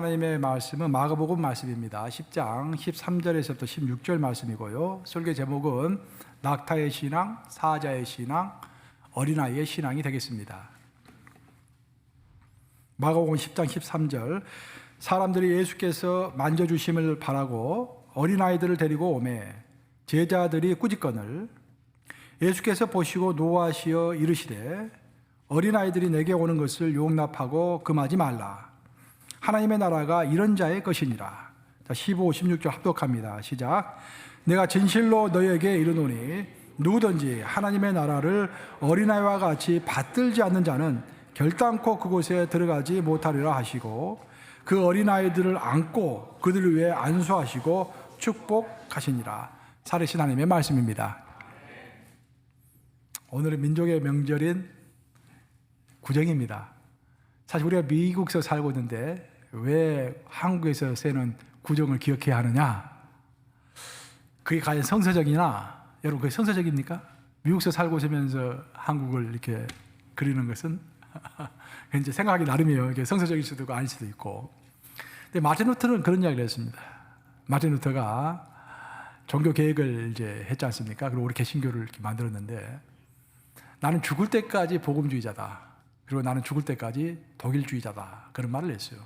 하나님의 말씀은 마가복음 말씀입니다. 10장 13절에서부터 16절 말씀이고요. 설교 제목은 낙타의 신앙, 사자의 신앙, 어린아이의 신앙이 되겠습니다. 마가복음 10장 13절, 사람들이 예수께서 만져주심을 바라고 어린아이들을 데리고 오매 제자들이 꾸짖거늘 예수께서 보시고 노하시어 이르시되 어린아이들이 내게 오는 것을 용납하고 금하지 말라. 하나님의 나라가 이런 자의 것이니라. 자, 15, 16절 합독합니다. 시작. 내가 진실로 너희에게 이르노니 누구든지 하나님의 나라를 어린아이와 같이 받들지 않는 자는 결단코 그곳에 들어가지 못하리라 하시고 그 어린아이들을 안고 그들을 위해 안수하시고 축복하시니라. 살으신 하나님의 말씀입니다. 오늘은 민족의 명절인 구정입니다. 사실 우리가 미국에서 살고 있는데 왜 한국에서 새는 구정을 기억해야 하느냐? 그게 과연 성서적이나? 여러분, 그게 성서적입니까? 미국에서 살고 있으면서 한국을 이렇게 그리는 것은 이제 생각하기 나름이에요. 이게 성서적일 수도 있고 아닐 수도 있고. 근데 마틴 루터는 그런 이야기를 했습니다. 마틴 루터가 종교 개혁을 이제 했지 않습니까? 그리고 우리 개신교를 이렇게 만들었는데 나는 죽을 때까지 복음주의자다. 그리고 나는 죽을 때까지 독일주의자다. 그런 말을 했어요.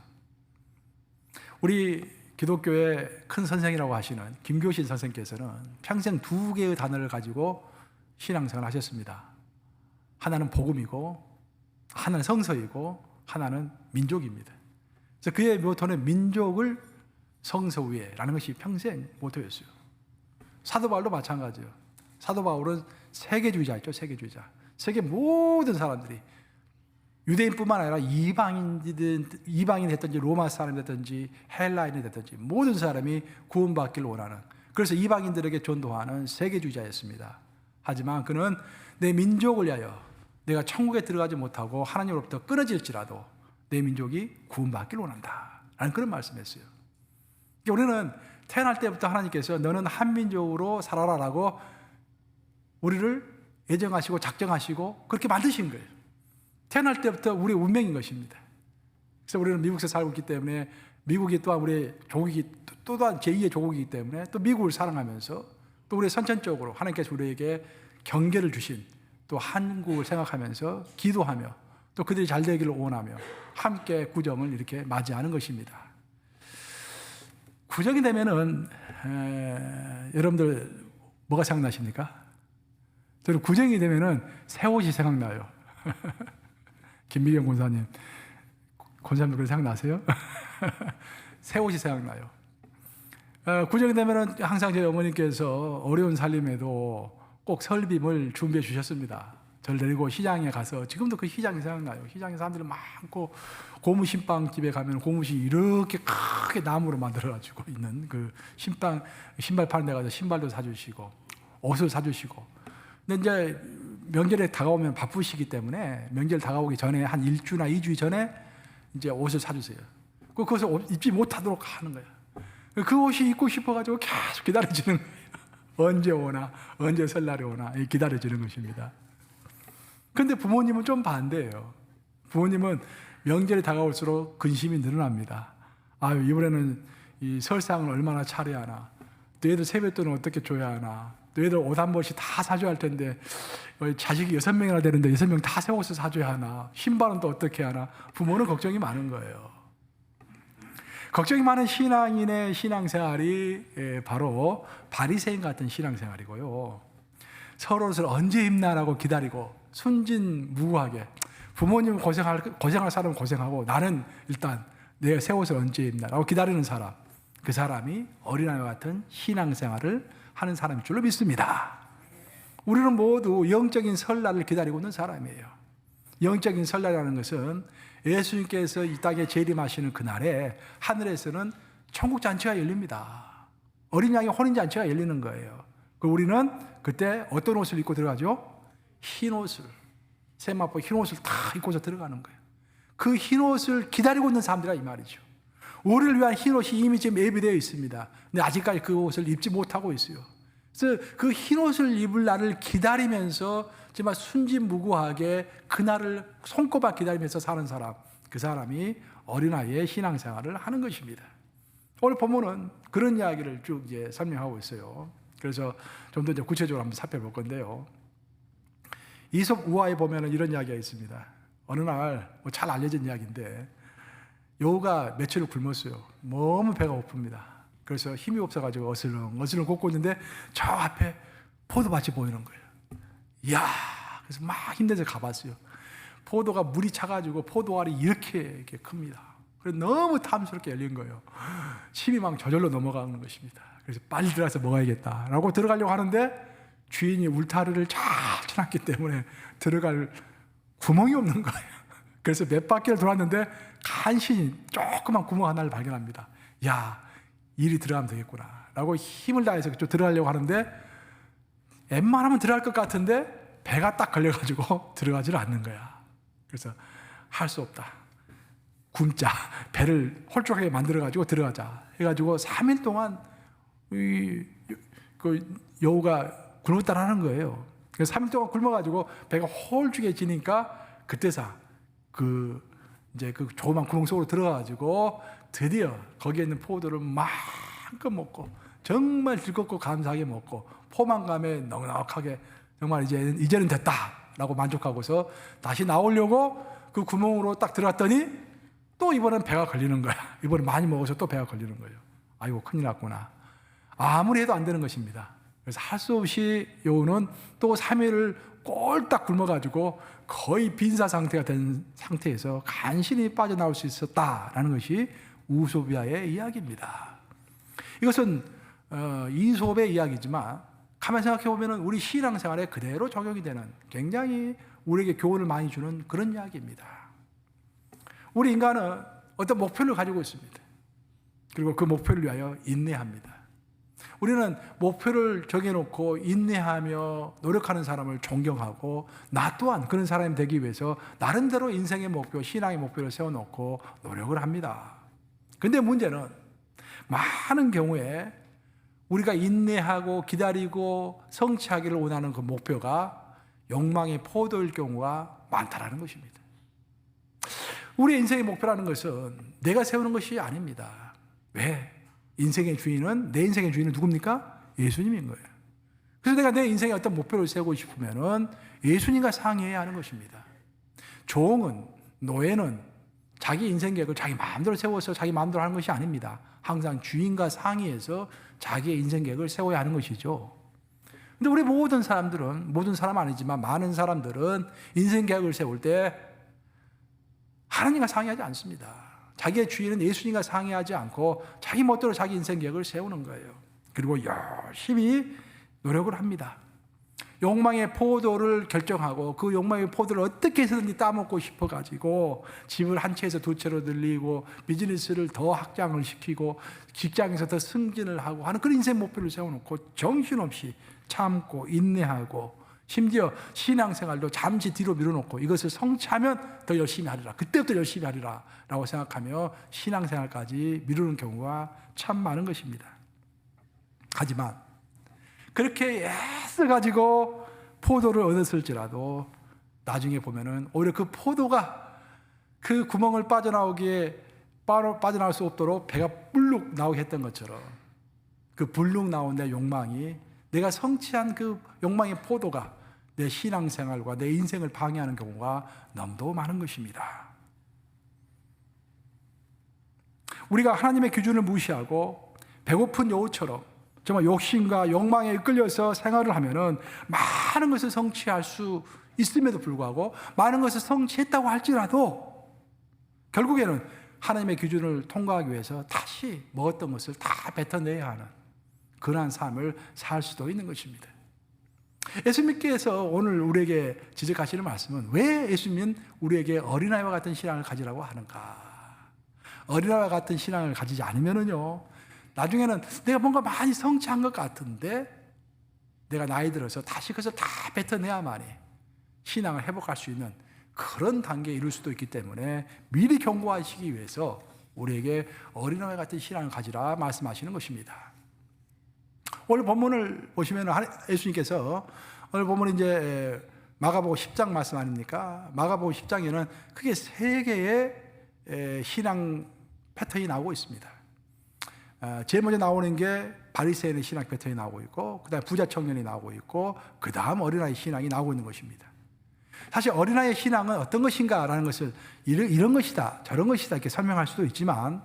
우리 기독교의 큰 선생이라고 하시는 김교신 선생께서는 평생 두 개의 단어를 가지고 신앙생활을 하셨습니다. 하나는 복음이고 하나는 성서이고 하나는 민족입니다. 그래서 그의 모토는 민족을 성서 위에라는 것이 평생 모토였어요. 사도 바울도 마찬가지예요. 사도 바울은 세계주의자였죠. 세계주의자. 세계 모든 사람들이 유대인뿐만 아니라 이방인이 됐든지 로마 사람이 됐든지 헬라인이 됐든지 모든 사람이 구원받기를 원하는, 그래서 이방인들에게 전도하는 세계주의자였습니다. 하지만 그는 내 민족을 위하여 내가 천국에 들어가지 못하고 하나님으로부터 끊어질지라도 내 민족이 구원받기를 원한다 라는 그런 말씀했어요. 우리는 태어날 때부터 하나님께서 너는 한민족으로 살아라라고 우리를 예정하시고 작정하시고 그렇게 만드신 거예요. 태어날 때부터 우리의 운명인 것입니다. 그래서 우리는 미국에서 살고 있기 때문에 미국이 또한 우리의 조국이 또한 제2의 조국이기 때문에 또 미국을 사랑하면서 또 우리의 선천적으로 하나님께서 우리에게 경계를 주신 또 한국을 생각하면서 기도하며 또 그들이 잘 되기를 원하며 함께 구정을 이렇게 맞이하는 것입니다. 구정이 되면은 여러분들 뭐가 생각나십니까? 저는 구정이 되면은 새 옷이 생각나요. 김미경 권사님, 권사님도 그런 생각나세요? 새 옷이 생각나요. 구정이 되면은 항상 저희 어머니께서 어려운 살림에도 꼭 설빔을 준비해 주셨습니다. 저를 데리고 시장에 가서, 지금도 그 시장이 생각나요. 시장에 사람들이 많고 고무신방집에 가면 고무신 이렇게 크게 나무로 만들어가지고 있는 그 신발 파는 데 가서 신발도 사주시고 옷을 사주시고. 근데 이제 명절에 다가오면 바쁘시기 때문에 명절 다가오기 전에 한 1주나 2주 전에 이제 옷을 사주세요. 그것을 입지 못하도록 하는 거예요. 그 옷이 입고 싶어가지고 계속 기다려지는 거예요. 언제 오나, 언제 설날이 오나 기다려지는 것입니다. 그런데 부모님은 좀 반대예요. 부모님은 명절이 다가올수록 근심이 늘어납니다. 아유, 이번에는 이 설상을 얼마나 차려야 하나, 또 애들 세뱃돈을 어떻게 줘야 하나, 또 애들 옷 한 벌씩 다 사줘야 할 텐데 자식이 6명이나 되는데 6명 다 새 옷을 사줘야 하나, 신발은 또 어떻게 하나. 부모는 걱정이 많은 거예요. 걱정이 많은 신앙인의 신앙생활이 바로 바리새인 같은 신앙생활이고요. 서로 옷을 언제 입나라고 기다리고 순진무구하게 부모님 고생할 사람은 고생하고 나는 일단 내가 새 옷을 언제 입나라고 기다리는 사람, 그 사람이 어린아이와 같은 신앙생활을 하는 사람일 줄로 믿습니다. 우리는 모두 영적인 설날을 기다리고 있는 사람이에요. 영적인 설날이라는 것은 예수님께서 이 땅에 재림하시는 그날에 하늘에서는 천국 잔치가 열립니다. 어린 양의 혼인 잔치가 열리는 거예요. 우리는 그때 어떤 옷을 입고 들어가죠? 흰 옷을, 세마포 흰 옷을 다 입고서 들어가는 거예요. 그 흰 옷을 기다리고 있는 사람들이라 이 말이죠. 우리를 위한 흰 옷이 이미 지금 예비되어 있습니다. 근데 아직까지 그 옷을 입지 못하고 있어요. 그래서 그 흰 옷을 입을 날을 기다리면서 정말 순진무구하게 그날을 손꼽아 기다리면서 사는 사람, 그 사람이 어린아이의 신앙생활을 하는 것입니다. 오늘 본문은 그런 이야기를 쭉 이제 설명하고 있어요. 그래서 좀 더 이제 구체적으로 한번 살펴볼 건데요. 이솝 우화에 보면은 이런 이야기가 있습니다. 어느 날 잘 알려진 이야기인데 여우가 며칠을 굶었어요. 너무 배가 고픕니다. 그래서 힘이 없어가지고 어슬렁 걷고 있는데 저 앞에 포도밭이 보이는 거예요. 이야, 그래서 막 힘내서 가봤어요. 포도가 물이 차가지고 포도알이 이렇게 큽니다. 그래서 너무 탐스럽게 열린 거예요. 침이 막 저절로 넘어가는 것입니다. 그래서 빨리 들어가서 먹어야겠다라고 들어가려고 하는데 주인이 울타리를 잘 쳐놨기 때문에 들어갈 구멍이 없는 거예요. 그래서 몇 바퀴를 돌았는데 간신히 조그만 구멍 하나를 발견합니다. 야, 이리 들어가면 되겠구나 라고 힘을 다해서 그쪽 들어가려고 하는데 웬만하면 들어갈 것 같은데 배가 딱 걸려가지고 들어가지를 않는 거야. 그래서 할 수 없다. 굶자. 배를 홀쭉하게 만들어가지고 들어가자. 해가지고 3일 동안 그 여우가 굶었다라는 거예요. 그래서 3일 동안 굶어가지고 배가 홀쭉해지니까 그때서 이제 그 조그만 구멍 속으로 들어가가지고 드디어 거기에 있는 포도를 마음껏 먹고 정말 즐겁고 감사하게 먹고 포만감에 넉넉하게 정말 이제는 됐다라고 만족하고서 다시 나오려고 그 구멍으로 딱 들어갔더니 또 이번엔 배가 걸리는 거야. 이번엔 많이 먹어서 또 배가 걸리는 거예요. 아이고 큰일 났구나. 아무리 해도 안 되는 것입니다. 그래서 할 수 없이 여우는 또 3일을 꼴딱 굶어가지고 거의 빈사 상태가 된 상태에서 간신히 빠져나올 수 있었다라는 것이 우소비아의 이야기입니다. 이것은 이솝의 이야기지만 가만히 생각해 보면 우리 신앙생활에 그대로 적용이 되는 굉장히 우리에게 교훈을 많이 주는 그런 이야기입니다. 우리 인간은 어떤 목표를 가지고 있습니다. 그리고 그 목표를 위하여 인내합니다. 우리는 목표를 정해놓고 인내하며 노력하는 사람을 존경하고 나 또한 그런 사람이 되기 위해서 나름대로 인생의 목표, 신앙의 목표를 세워놓고 노력을 합니다. 그런데 문제는 많은 경우에 우리가 인내하고 기다리고 성취하기를 원하는 그 목표가 욕망의 포도일 경우가 많다라는 것입니다. 우리 인생의 목표라는 것은 내가 세우는 것이 아닙니다. 왜? 인생의 주인은, 내 인생의 주인은 누굽니까? 예수님인 거예요. 그래서 내가 내 인생에 어떤 목표를 세우고 싶으면은 예수님과 상의해야 하는 것입니다. 종은, 노예는 자기 인생 계획을 자기 마음대로 세워서 자기 마음대로 하는 것이 아닙니다. 항상 주인과 상의해서 자기의 인생 계획을 세워야 하는 것이죠. 근데 우리 모든 사람들은, 모든 사람 아니지만 많은 사람들은 인생 계획을 세울 때 하나님과 상의하지 않습니다. 자기의 주인은 예수님과 상의하지 않고 자기 멋대로 자기 인생 계획을 세우는 거예요. 그리고 열심히 노력을 합니다. 욕망의 포도를 결정하고 그 욕망의 포도를 어떻게 해서든지 따먹고 싶어가지고 집을 한 채에서 두 채로 늘리고 비즈니스를 더 확장을 시키고 직장에서 더 승진을 하고 하는 그런 인생 목표를 세워놓고 정신없이 참고 인내하고 심지어 신앙생활도 잠시 뒤로 밀어놓고 이것을 성취하면 더 열심히 하리라. 그때부터 열심히 하리라 라고 생각하며 신앙생활까지 미루는 경우가 참 많은 것입니다. 하지만 그렇게 애써가지고 포도를 얻었을지라도 나중에 보면은 오히려 그 포도가 그 구멍을 빠져나올 수 없도록 배가 불룩 나오게 했던 것처럼 그 불룩 나온 내 욕망이 내가 성취한 그 욕망의 포도가 내 신앙생활과 내 인생을 방해하는 경우가 너무도 많은 것입니다. 우리가 하나님의 기준을 무시하고 배고픈 여우처럼 정말 욕심과 욕망에 이끌려서 생활을 하면은 많은 것을 성취할 수 있음에도 불구하고 많은 것을 성취했다고 할지라도 결국에는 하나님의 기준을 통과하기 위해서 다시 먹었던 것을 다 뱉어내야 하는 그러한 삶을 살 수도 있는 것입니다. 예수님께서 오늘 우리에게 지적하시는 말씀은 왜 예수님은 우리에게 어린아이와 같은 신앙을 가지라고 하는가? 어린아이와 같은 신앙을 가지지 않으면은요, 나중에는 내가 뭔가 많이 성취한 것 같은데 내가 나이 들어서 다시 그것을 다 뱉어내야만이 신앙을 회복할 수 있는 그런 단계에 이를 수도 있기 때문에 미리 경고하시기 위해서 우리에게 어린아이 같은 신앙을 가지라 말씀하시는 것입니다. 오늘 본문을 보시면 예수님께서 오늘 본문은 이제 마가복음 10장 말씀 아닙니까? 마가복음 10장에는 크게 세 개의 신앙 패턴이 나오고 있습니다. 제일 먼저 나오는 게 바리새인의 신앙 패턴이 나오고 있고, 그 다음에 부자 청년이 나오고 있고, 그 다음 어린아이 신앙이 나오고 있는 것입니다. 사실 어린아이의 신앙은 어떤 것인가라는 것을 이런 것이다, 저런 것이다 이렇게 설명할 수도 있지만,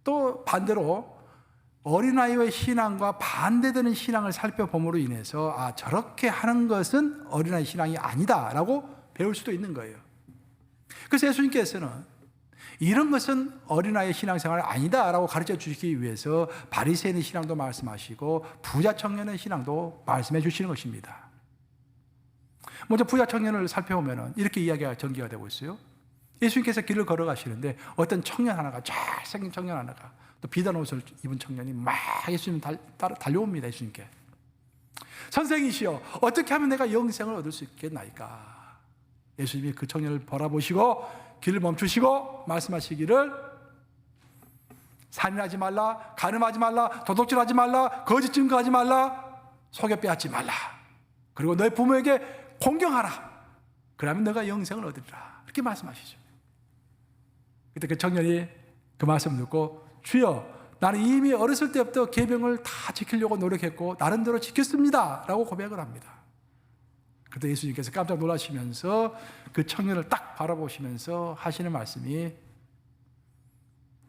또 반대로 어린아이의 신앙과 반대되는 신앙을 살펴봄으로 인해서 저렇게 하는 것은 어린아이 신앙이 아니다라고 배울 수도 있는 거예요. 그래서 예수님께서는 이런 것은 어린아이의 신앙생활 아니다라고 가르쳐 주시기 위해서 바리새인의 신앙도 말씀하시고 부자 청년의 신앙도 말씀해 주시는 것입니다. 먼저 부자 청년을 살펴보면 이렇게 이야기가 전개가 되고 있어요. 예수님께서 길을 걸어가시는데 어떤 청년 하나가, 잘생긴 청년 하나가, 또 비단 옷을 입은 청년이 막 예수님 달려옵니다. 예수님께. 선생이시여, 어떻게 하면 내가 영생을 얻을 수 있겠나이까? 예수님이 그 청년을 바라보시고 길을 멈추시고 말씀하시기를, 살인하지 말라, 간음하지 말라, 도둑질하지 말라, 거짓 증거하지 말라, 속여 빼앗지 말라, 그리고 너의 부모에게 공경하라. 그러면 너가 영생을 얻으리라. 이렇게 말씀하시죠. 그때 그 청년이 그 말씀을 듣고, 주여, 나는 이미 어렸을 때부터 계명을 다 지키려고 노력했고 나름대로 지켰습니다 라고 고백을 합니다. 그때 예수님께서 깜짝 놀라시면서 그 청년을 딱 바라보시면서 하시는 말씀이,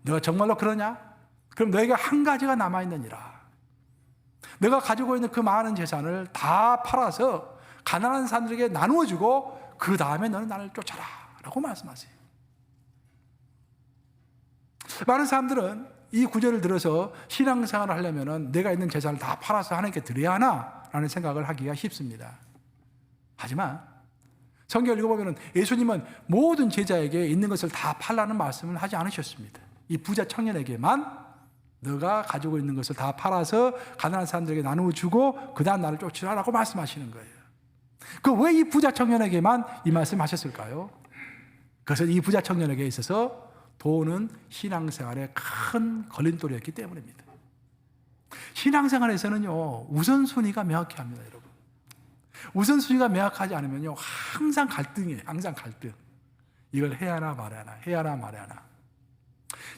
너가 정말로 그러냐? 그럼 너에게 한 가지가 남아있느니라. 너가 가지고 있는 그 많은 재산을 다 팔아서 가난한 사람들에게 나누어주고 그 다음에 너는 나를 쫓아라 라고 말씀하세요. 많은 사람들은 이 구절을 들어서 신앙생활을 하려면 내가 있는 재산을 다 팔아서 하나님께 드려야 하나 라는 생각을 하기가 쉽습니다. 하지만 성경을 읽어보면 예수님은 모든 제자에게 있는 것을 다 팔라는 말씀을 하지 않으셨습니다. 이 부자 청년에게만 너가 가지고 있는 것을 다 팔아서 가난한 사람들에게 나누어 주고 그 다음 나를 쫓으라라고 말씀하시는 거예요. 그 왜 이 부자 청년에게만 이 말씀하셨을까요? 그것은 이 부자 청년에게 있어서 돈은 신앙생활의 큰 걸림돌이었기 때문입니다. 신앙생활에서는요, 우선순위가 명확히 합니다, 여러분. 우선순위가 명확하지 않으면요, 항상 갈등이에요. 항상 갈등. 이걸 해야 하나 말아야 하나, 해야 하나 말아야 하나.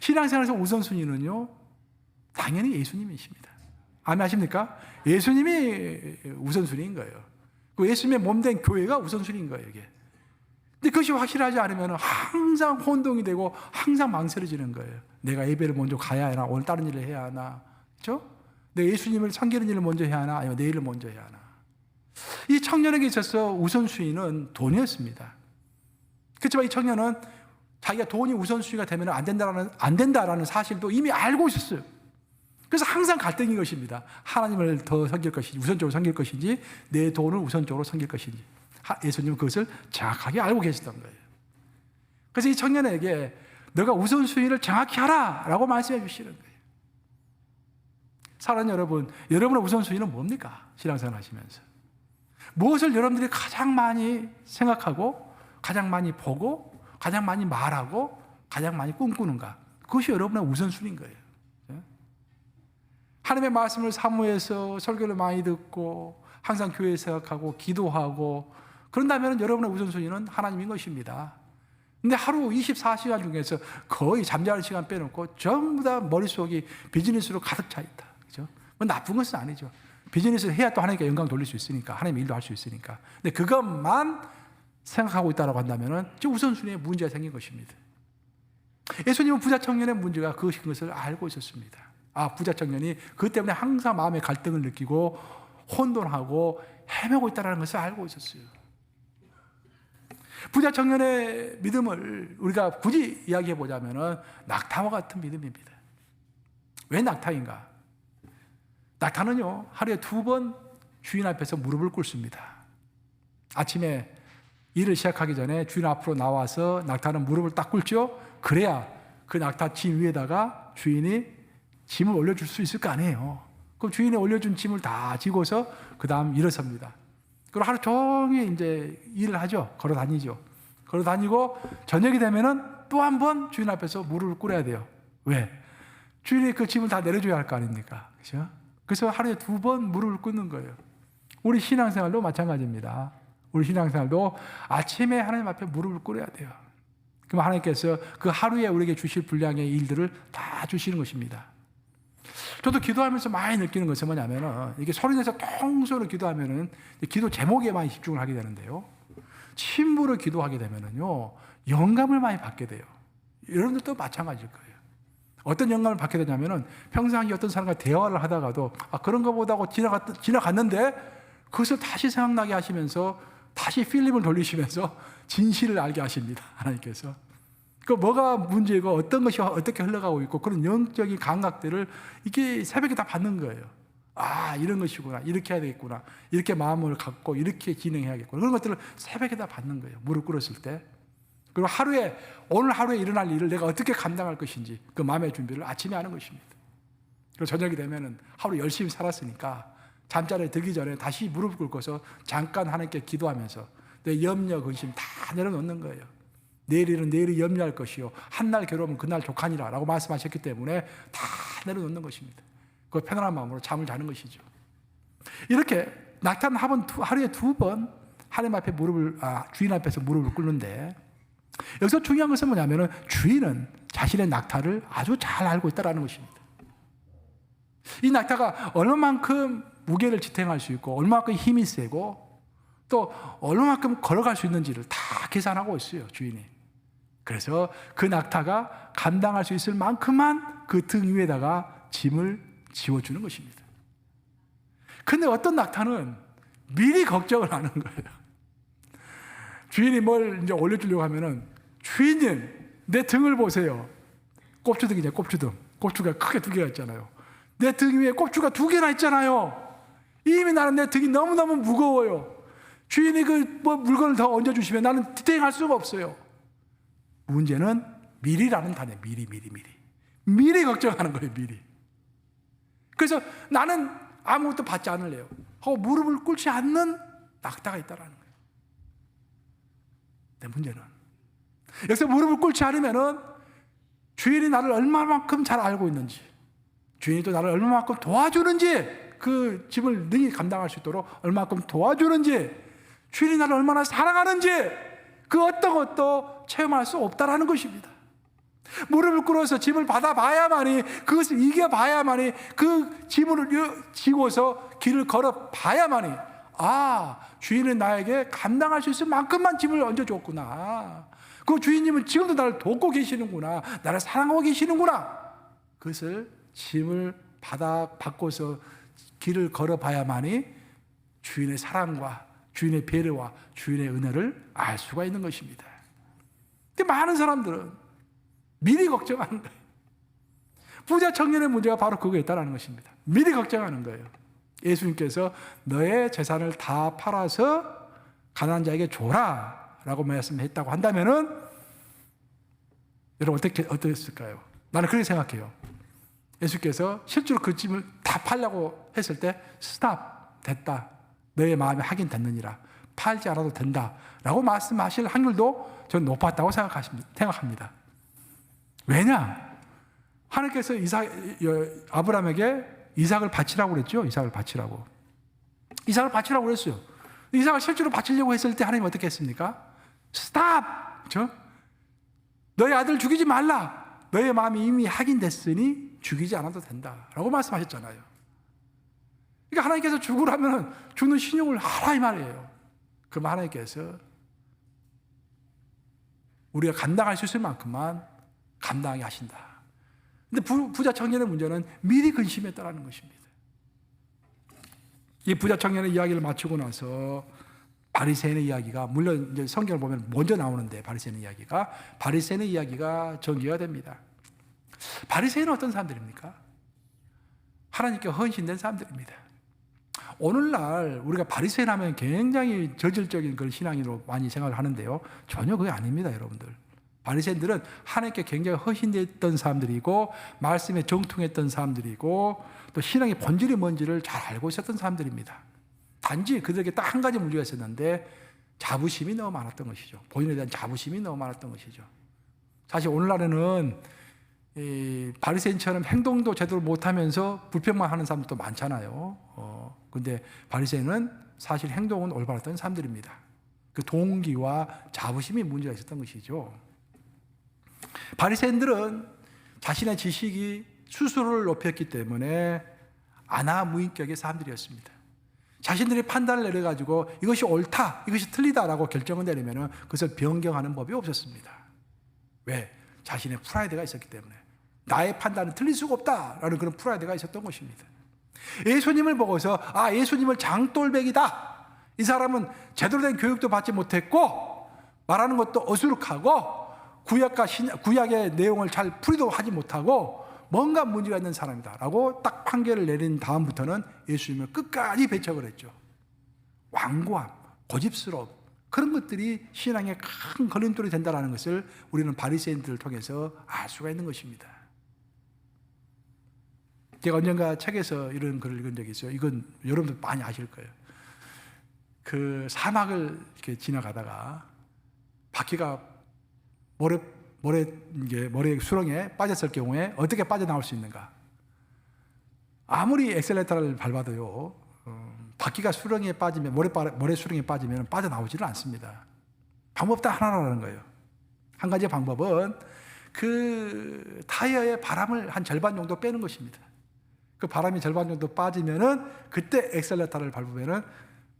신앙생활에서 우선순위는요, 당연히 예수님이십니다. 아십니까? 예수님이 우선순위인 거예요. 그 예수님의 몸된 교회가 우선순위인 거예요, 이게. 근데 그것이 확실하지 않으면 항상 혼동이 되고 항상 망설여지는 거예요. 내가 예배를 먼저 가야 하나, 오늘 다른 일을 해야 하나, 그렇죠? 내가 예수님을 섬기는 일을 먼저 해야 하나, 아니면 내 일을 먼저 해야 하나. 이 청년에게 있어서 우선순위는 돈이었습니다. 그렇지만 이 청년은 자기가 돈이 우선순위가 되면 안 된다라는 사실도 이미 알고 있었어요. 그래서 항상 갈등인 것입니다. 하나님을 더 섬길 것인지, 우선적으로 섬길 것인지, 내 돈을 우선적으로 섬길 것인지. 예수님은 그것을 정확하게 알고 계시던 거예요. 그래서 이 청년에게 너가 우선순위를 정확히 하라 라고 말씀해 주시는 거예요. 사랑하는 여러분, 여러분의 우선순위는 뭡니까? 신앙생활 하시면서 무엇을 여러분들이 가장 많이 생각하고 가장 많이 보고 가장 많이 말하고 가장 많이 꿈꾸는가? 그것이 여러분의 우선순위인 거예요. 하나님의 말씀을 사모해서 설교를 많이 듣고 항상 교회에 생각하고 기도하고 그런다면 여러분의 우선순위는 하나님인 것입니다. 근데 하루 24시간 중에서 거의 잠자는 시간 빼놓고 전부 다 머릿속이 비즈니스로 가득 차 있다. 그죠? 뭐 나쁜 것은 아니죠. 비즈니스를 해야 또 하나님께 영광 돌릴 수 있으니까, 하나님 일도 할 수 있으니까. 근데 그것만 생각하고 있다고 한다면 우선순위에 문제가 생긴 것입니다. 예수님은 부자 청년의 문제가 그것인 것을 알고 있었습니다. 부자 청년이 그것 때문에 항상 마음의 갈등을 느끼고 혼돈하고 헤매고 있다는 것을 알고 있었어요. 부자 청년의 믿음을 우리가 굳이 이야기해 보자면 낙타와 같은 믿음입니다. 왜 낙타인가? 낙타는요, 하루에 2번 주인 앞에서 무릎을 꿇습니다. 아침에 일을 시작하기 전에 주인 앞으로 나와서 낙타는 무릎을 딱 꿇죠. 그래야 그 낙타 짐 위에다가 주인이 짐을 올려줄 수 있을 거 아니에요. 그럼 주인이 올려준 짐을 다 지고서 그 다음 일어섭니다. 그리고 하루 종일 이제 일을 하죠. 걸어 다니죠. 걸어 다니고 저녁이 되면은 또 한 번 주인 앞에서 무릎을 꿇어야 돼요. 왜? 주인이 그 짐을 다 내려줘야 할 거 아닙니까? 그렇죠? 그래서 하루에 2번 무릎을 꿇는 거예요. 우리 신앙생활도 마찬가지입니다. 우리 신앙생활도 아침에 하나님 앞에 무릎을 꿇어야 돼요. 그럼 하나님께서 그 하루에 우리에게 주실 분량의 일들을 다 주시는 것입니다. 저도 기도하면서 많이 느끼는 것은 뭐냐면은, 이게 소리내서 통소리로 기도하면은 기도 제목에 많이 집중을 하게 되는데요. 침부로 기도하게 되면은요, 영감을 많이 받게 돼요. 여러분들도 마찬가지일 거예요. 어떤 영감을 받게 되냐면은, 평상시 어떤 사람과 대화를 하다가도, 그런 거보다 하고 지나갔는데, 그것을 다시 생각나게 하시면서, 다시 필름을 돌리시면서 진실을 알게 하십니다. 하나님께서. 그 뭐가 문제고 어떤 것이 어떻게 흘러가고 있고 그런 영적인 감각들을 이게 새벽에 다 받는 거예요. 이런 것이구나. 이렇게 해야 되겠구나. 이렇게 마음을 갖고 이렇게 진행해야겠구나. 그런 것들을 새벽에 다 받는 거예요. 무릎 꿇었을 때. 그리고 오늘 하루에 일어날 일을 내가 어떻게 감당할 것인지 그 마음의 준비를 아침에 하는 것입니다. 그리고 저녁이 되면은 하루 열심히 살았으니까 잠자리에 들기 전에 다시 무릎 꿇고서 잠깐 하나님께 기도하면서 내 염려, 근심 다 내려놓는 거예요. 내일 일은 내일이 염려할 것이요 한날 괴로우면 그날 족하니라 라고 말씀하셨기 때문에 다 내려놓는 것입니다. 그 편안한 마음으로 잠을 자는 것이죠. 이렇게 낙타는 하루에 2번 하나님 앞에 주인 앞에서 무릎을 꿇는데, 여기서 중요한 것은 뭐냐면은 주인은 자신의 낙타를 아주 잘 알고 있다는 것입니다. 이 낙타가 얼마만큼 무게를 지탱할 수 있고 얼마만큼 힘이 세고 또 얼마만큼 걸어갈 수 있는지를 다 계산하고 있어요, 주인이. 그래서 그 낙타가 감당할 수 있을 만큼만 그 등 위에다가 짐을 지워주는 것입니다. 근데 어떤 낙타는 미리 걱정을 하는 거예요. 주인이 뭘 이제 올려주려고 하면은, 주인님, 내 등을 보세요. 꼽주등이죠, 꼽주등. 꼽주가 크게 2개가 있잖아요. 내 등 위에 꼽주가 2개나 있잖아요. 이미 나는 내 등이 너무너무 무거워요. 주인이 물건을 더 얹어주시면 나는 디테일할 수가 없어요. 문제는 미리라는 단어예요. 미리 걱정하는 거예요, 미리. 그래서 나는 아무것도 받지 않을래요 하고 무릎을 꿇지 않는 낙타가 있다는 거예요. 내 문제는 여기서 무릎을 꿇지 않으면은 주인이 나를 얼마만큼 잘 알고 있는지, 주인이 또 나를 얼마만큼 도와주는지, 그 짐을 능히 감당할 수 있도록 얼마만큼 도와주는지, 주인이 나를 얼마나 사랑하는지 그 어떤 것도 체험할 수 없다라는 것입니다. 무릎을 꿇어서 짐을 받아봐야만이, 그것을 이겨봐야만이, 그 짐을 지고서 길을 걸어봐야만이, 주인은 나에게 감당할 수 있을 만큼만 짐을 얹어줬구나, 그 주인님은 지금도 나를 돕고 계시는구나, 나를 사랑하고 계시는구나, 그것을 짐을 받고서 길을 걸어봐야만이 주인의 사랑과 주인의 배려와 주인의 은혜를 알 수가 있는 것입니다. 근데 많은 사람들은 미리 걱정하는 거예요. 부자 청년의 문제가 바로 그거에 있다는 것입니다. 미리 걱정하는 거예요. 예수님께서 너의 재산을 다 팔아서 가난한 자에게 줘라 라고 말씀했다고 한다면은 여러분 어떻겠을까요? 나는 그렇게 생각해요. 예수께서 실제로 그 짐을 다 팔려고 했을 때 스탑, 됐다, 너의 마음에 하긴 됐느니라, 팔지 않아도 된다 라고 말씀하실 확률도 저는 높았다고 생각합니다. 왜냐? 하나님께서 아브라함에게 이삭을 바치라고 그랬죠. 이삭을 바치라고 그랬어요. 이삭을 실제로 바치려고 했을 때 하나님 어떻게 했습니까? 스탑! 그렇죠? 너의 아들 죽이지 말라. 너의 마음이 이미 확인됐으니 죽이지 않아도 된다 라고 말씀하셨잖아요. 그러니까 하나님께서 죽으라면 죽는 신용을 하라 이 말이에요. 그럼 하나님께서 우리가 감당할 수 있을 만큼만 감당하게 하신다. 근데 부자 청년의 문제는 미리 근심했다는 것입니다. 이 부자 청년의 이야기를 마치고 나서 바리새인의 이야기가, 물론 이제 성경을 보면 먼저 나오는데 바리새인의 이야기가 전개가 됩니다. 바리새인은 어떤 사람들입니까? 하나님께 헌신된 사람들입니다. 오늘날 우리가 바리새인 하면 굉장히 저질적인 그런 신앙으로 많이 생각을 하는데요, 전혀 그게 아닙니다, 여러분들. 바리새인들은 하나님께 굉장히 헌신됐던 사람들이고 말씀에 정통했던 사람들이고 또 신앙의 본질이 뭔지를 잘 알고 있었던 사람들입니다. 단지 그들에게 딱 한 가지 문제가 있었는데 자부심이 너무 많았던 것이죠. 본인에 대한 자부심이 너무 많았던 것이죠. 사실 오늘날에는 바리새인처럼 행동도 제대로 못하면서 불평만 하는 사람들도 많잖아요. 근데 바리새인은 사실 행동은 올바랐던 사람들입니다. 그 동기와 자부심이 문제가 있었던 것이죠. 바리새인들은 자신의 지식이 스스로를 높였기 때문에 안하무인격의 사람들이었습니다. 자신들이 판단을 내려가지고 이것이 옳다, 이것이 틀리다라고 결정을 내리면 그것을 변경하는 법이 없었습니다. 왜? 자신의 프라이드가 있었기 때문에. 나의 판단은 틀릴 수가 없다라는 그런 프라이드가 있었던 것입니다. 예수님을 보고서 예수님을 장돌백이다, 이 사람은 제대로 된 교육도 받지 못했고 말하는 것도 어수룩하고 구약의 내용을 잘 풀이도 하지 못하고 뭔가 문제가 있는 사람이다 라고 딱 판결을 내린 다음부터는 예수님을 끝까지 배척을 했죠. 완고함, 고집스러움, 그런 것들이 신앙에 큰 걸림돌이 된다는 것을 우리는 바리새인들을 통해서 알 수가 있는 것입니다. 제가 언젠가 책에서 이런 글을 읽은 적이 있어요. 이건 여러분들 많이 아실 거예요. 그 사막을 이렇게 지나가다가 바퀴가 모래 수렁에 빠졌을 경우에 어떻게 빠져나올 수 있는가? 아무리 엑셀레이터를 밟아도요, 바퀴가 수렁에 빠지면, 모래 수렁에 빠지면 빠져나오지를 않습니다. 방법 딱 하나라는 거예요. 한 가지 방법은 그 타이어의 바람을 한 절반 정도 빼는 것입니다. 그 바람이 절반 정도 빠지면은 그때 엑셀레이터를 밟으면은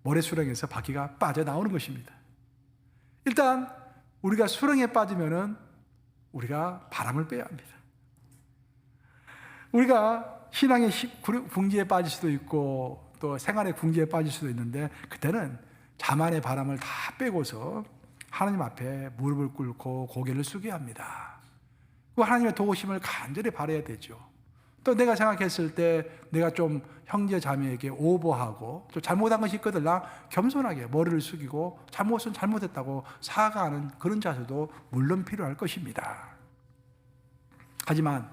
모래 수렁에서 바퀴가 빠져나오는 것입니다. 일단 우리가 수렁에 빠지면은 우리가 바람을 빼야 합니다. 우리가 신앙의 궁지에 빠질 수도 있고 또 생활의 궁지에 빠질 수도 있는데 그때는 자만의 바람을 다 빼고서 하나님 앞에 무릎을 꿇고 고개를 숙여야 합니다. 그 하나님의 도우심을 간절히 바라야 되죠. 또 내가 생각했을 때 내가 좀 형제 자매에게 오버하고 또 잘못한 것이 있거들라 겸손하게 머리를 숙이고 잘못은 잘못했다고 사과하는 그런 자세도 물론 필요할 것입니다. 하지만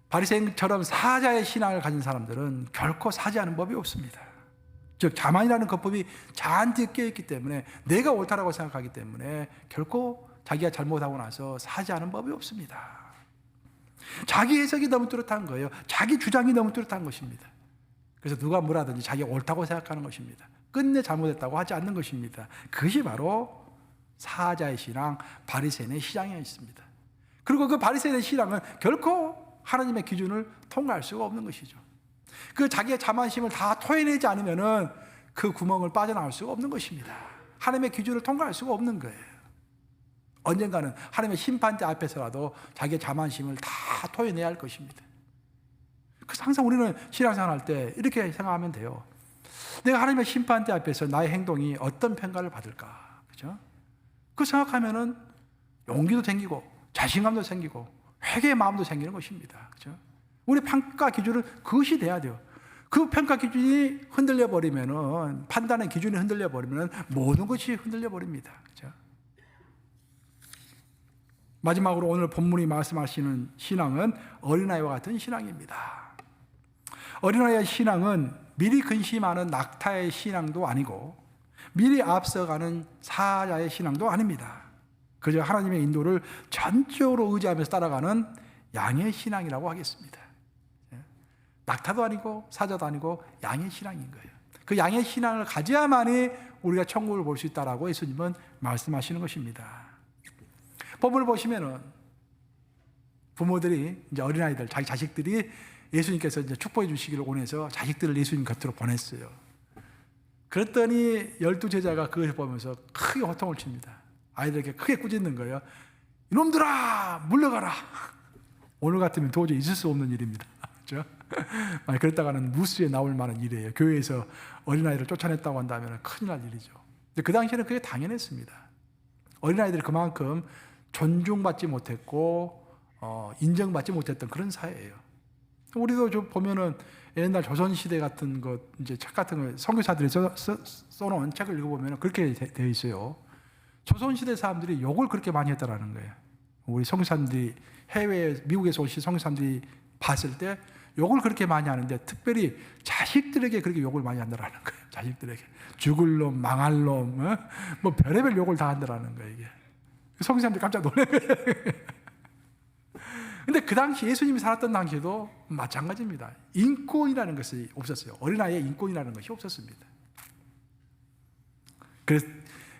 바리새인처럼 사자의 신앙을 가진 사람들은 결코 사죄하는 법이 없습니다. 즉 자만이라는 것법이 잔뜩 깨있기 때문에 내가 옳다라고 생각하기 때문에 결코 자기가 잘못하고 나서 사죄하는 법이 없습니다. 자기 해석이 너무 뚜렷한 거예요. 자기 주장이 너무 뚜렷한 것입니다. 그래서 누가 뭐라든지 자기가 옳다고 생각하는 것입니다. 끝내 잘못했다고 하지 않는 것입니다. 그것이 바로 사자의 신앙, 바리새인의 신앙에 있습니다. 그리고 그 바리새인의 신앙은 결코 하나님의 기준을 통과할 수가 없는 것이죠. 그 자기의 자만심을 다 토해내지 않으면은 그 구멍을 빠져나올 수가 없는 것입니다. 하나님의 기준을 통과할 수가 없는 거예요. 언젠가는 하나님의 심판대 앞에서라도 자기의 자만심을 다 토해내야 할 것입니다. 그래서 항상 우리는 신앙생활 할 때 이렇게 생각하면 돼요. 내가 하나님의 심판대 앞에서 나의 행동이 어떤 평가를 받을까? 그죠? 그 생각하면은 용기도 생기고 자신감도 생기고 회개의 마음도 생기는 것입니다. 그죠? 우리 평가 기준은 그것이 돼야 돼요. 그 평가 기준이 흔들려 버리면은, 판단의 기준이 흔들려 버리면은 모든 것이 흔들려 버립니다. 그죠? 마지막으로 오늘 본문이 말씀하시는 신앙은 어린아이와 같은 신앙입니다. 어린아이의 신앙은 미리 근심하는 낙타의 신앙도 아니고 미리 앞서가는 사자의 신앙도 아닙니다. 그저 하나님의 인도를 전적으로 의지하면서 따라가는 양의 신앙이라고 하겠습니다. 낙타도 아니고 사자도 아니고 양의 신앙인 거예요. 그 양의 신앙을 가져야만이 우리가 천국을 볼 수 있다라고 예수님은 말씀하시는 것입니다. 법을 보시면은 부모들이 이제 어린아이들, 자기 자식들이 예수님께서 이제 축복해 주시기를 원해서 자식들을 예수님 곁으로 보냈어요. 그랬더니 12제자가 그것을 보면서 크게 호통을 칩니다. 아이들에게 크게 꾸짖는 거예요. 이놈들아, 물러가라. 오늘 같으면 도저히 있을 수 없는 일입니다. 그렇죠? 그랬다가는 뉴스에 나올 만한 일이에요. 교회에서 어린아이를 쫓아냈다고 한다면 큰일 날 일이죠. 근데 그 당시에는 그게 당연했습니다. 어린아이들이 그만큼 존중받지 못했고 인정받지 못했던 그런 사회예요. 우리도 좀 보면은 옛날 조선시대 같은 것, 이제 책 같은 거 선교사들이 써놓은 책을 읽어보면 그렇게 되어 있어요. 조선시대 사람들이 욕을 그렇게 많이 했다라는 거예요. 우리 선교사님들이 해외, 미국에서 오신 선교사님들이 봤을 때 욕을 그렇게 많이 하는데 특별히 자식들에게 그렇게 욕을 많이 한다라는 거예요. 자식들에게. 죽을 놈, 망할 놈, 뭐 별의별 욕을 다 한다라는 거예요, 이게. 선교사님들이 깜짝 놀란 거예요. 근데 그 당시 예수님이 살았던 당시에도 마찬가지입니다. 인권이라는 것이 없었어요. 어린아이의 인권이라는 것이 없었습니다.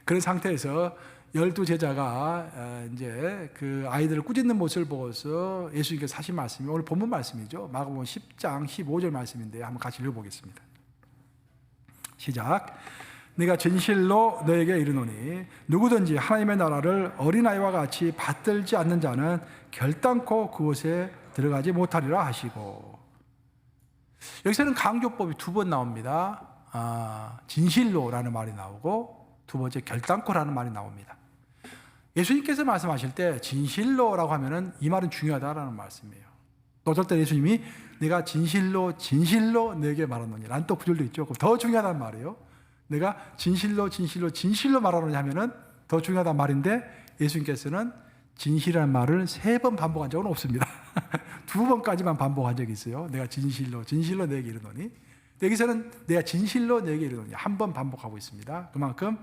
그런 상태에서 12 제자가 이제 그 아이들을 꾸짖는 모습을 보고서 예수님께서 하신 말씀이 오늘 본문 말씀이죠. 마가복음 10장 15절 말씀인데 한번 같이 읽어보겠습니다. 시작. 내가 진실로 너에게 이르노니 누구든지 하나님의 나라를 어린아이와 같이 받들지 않는 자는 결단코 그곳에 들어가지 못하리라 하시고, 여기서는 강조법이 2번 나옵니다. 진실로라는 말이 나오고 두 번째 결단코라는 말이 나옵니다. 예수님께서 말씀하실 때 진실로라고 하면은 이 말은 중요하다라는 말씀이에요. 또 어떨 때 예수님이 내가 진실로 너에게 말하노니 라는 또 구절도 있죠. 더 중요하다는 말이에요. 내가 진실로 말하노니 하면은 더 중요하다는 말인데, 예수님께서는 진실이라는 말을 3번 반복한 적은 없습니다. 2번까지만 반복한 적이 있어요. 내가 진실로 너에게 이르노니. 여기서는 내가 진실로 너에게 이르노니 한 번 반복하고 있습니다. 그만큼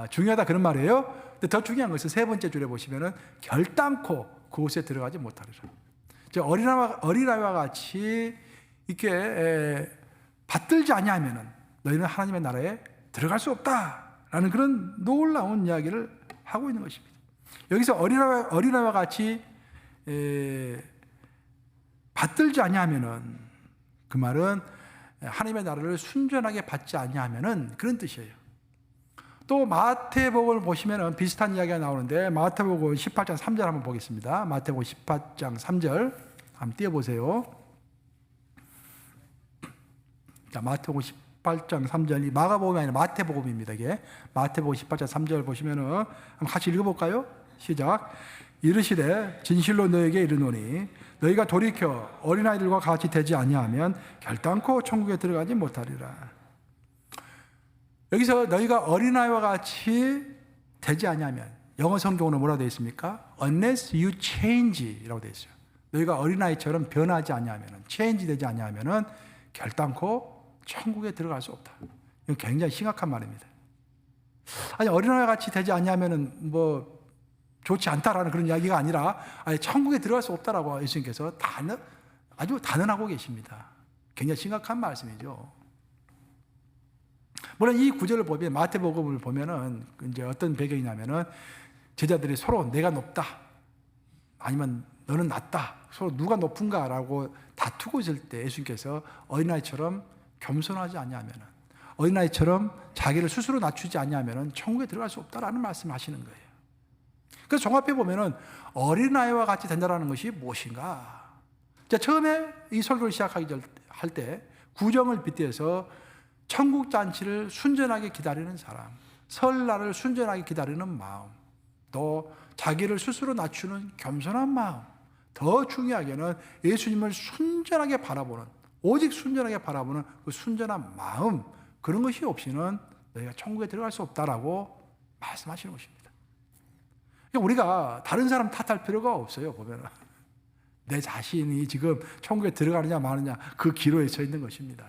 중요하다 그런 말이에요. 근데 더 중요한 것은 3번째 줄에 보시면은 결단코 그곳에 들어가지 못하리라. 어린아이와 같이 이렇게 받들지 아니하면은 너희는 하나님의 나라에 들어갈 수 없다라는 그런 놀라운 이야기를 하고 있는 것입니다. 여기서 어린아이와 같이 받들지 아니하면은, 그 말은 하나님의 나라를 순전하게 받지 아니하면은 그런 뜻이에요. 또 마태복음을 보시면은 비슷한 이야기가 나오는데, 마태복음 18장 3절 한번 보겠습니다. 마태복음 18장 3절 한번 띄워보세요. 자, 마태복음 18장 3절이 마가복음이 아니라 마태복음입니다. 이게 마태복음 18장 3절 보시면은 한번 같이 읽어볼까요? 시작. 이르시되 진실로 너에게 이르노니 너희가 돌이켜 어린아이들과 같이 되지 아니하면 결단코 천국에 들어가지 못하리라. 여기서 너희가 어린아이와 같이 되지 아니하면, 영어 성경으로 뭐라고 되어 있습니까? Unless you change 라고 되어 있어요. 너희가 어린아이처럼 변하지 아니하면, change 되지 아니하면 결단코 천국에 들어갈 수 없다. 이건 굉장히 심각한 말입니다. 아니, 어린아이와 같이 되지 아니하면 뭐 좋지 않다라는 그런 이야기가 아니라, 아니, 천국에 들어갈 수 없다라고 예수님께서 아주 단언하고 계십니다. 굉장히 심각한 말씀이죠. 물론 이 구절을 보면, 마태복음을 보면은 이제 어떤 배경이냐면은 제자들이 서로 내가 높다, 아니면 너는 낮다, 서로 누가 높은가라고 다투고 있을 때 예수님께서 어린아이처럼 겸손하지 않냐면은, 어린아이처럼 자기를 스스로 낮추지 않냐면은 천국에 들어갈 수 없다라는 말씀을 하시는 거예요. 그래서 종합해 보면은 어린아이와 같이 된다라는 것이 무엇인가? 자, 처음에 이 설교를 시작하기 할 때 구정을 빗대서 천국 잔치를 순전하게 기다리는 사람, 설날을 순전하게 기다리는 마음, 또 자기를 스스로 낮추는 겸손한 마음, 더 중요하게는 예수님을 순전하게 바라보는, 오직 순전하게 바라보는 그 순전한 마음, 그런 것이 없이는 너희가 천국에 들어갈 수 없다라고 말씀하시는 것입니다. 우리가 다른 사람 탓할 필요가 없어요. 보면 내 자신이 지금 천국에 들어가느냐 마느냐 그 기로에 서 있는 것입니다.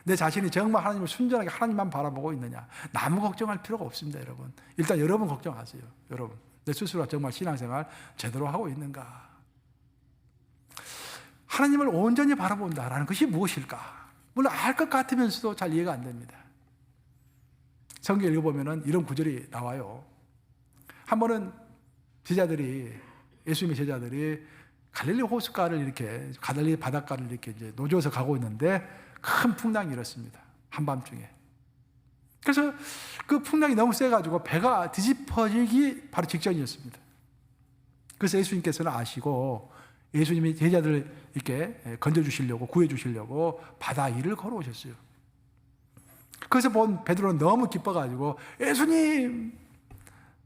내 자신이 정말 하나님을 순전하게 하나님만 바라보고 있느냐, 나무 걱정할 필요가 없습니다. 여러분, 일단 여러분 걱정하세요. 여러분, 내 스스로가 정말 신앙생활 제대로 하고 있는가, 하나님을 온전히 바라본다라는 것이 무엇일까? 물론 알 것 같으면서도 잘 이해가 안 됩니다. 성경 읽어보면 이런 구절이 나와요. 한 번은 예수님의 제자들이 갈릴리 호숫가를 이렇게, 갈릴리 바닷가를 이렇게 이제 노조에서 가고 있는데 큰 풍랑이 일었습니다. 한밤중에. 그래서 그 풍랑이 너무 세가지고 배가 뒤집어지기 바로 직전이었습니다. 그래서 예수님께서는 아시고 예수님이 제자들을 이렇게 건져주시려고, 구해주시려고 바다 위를 걸어오셨어요. 그래서 본 베드로는 너무 기뻐가지고 예수님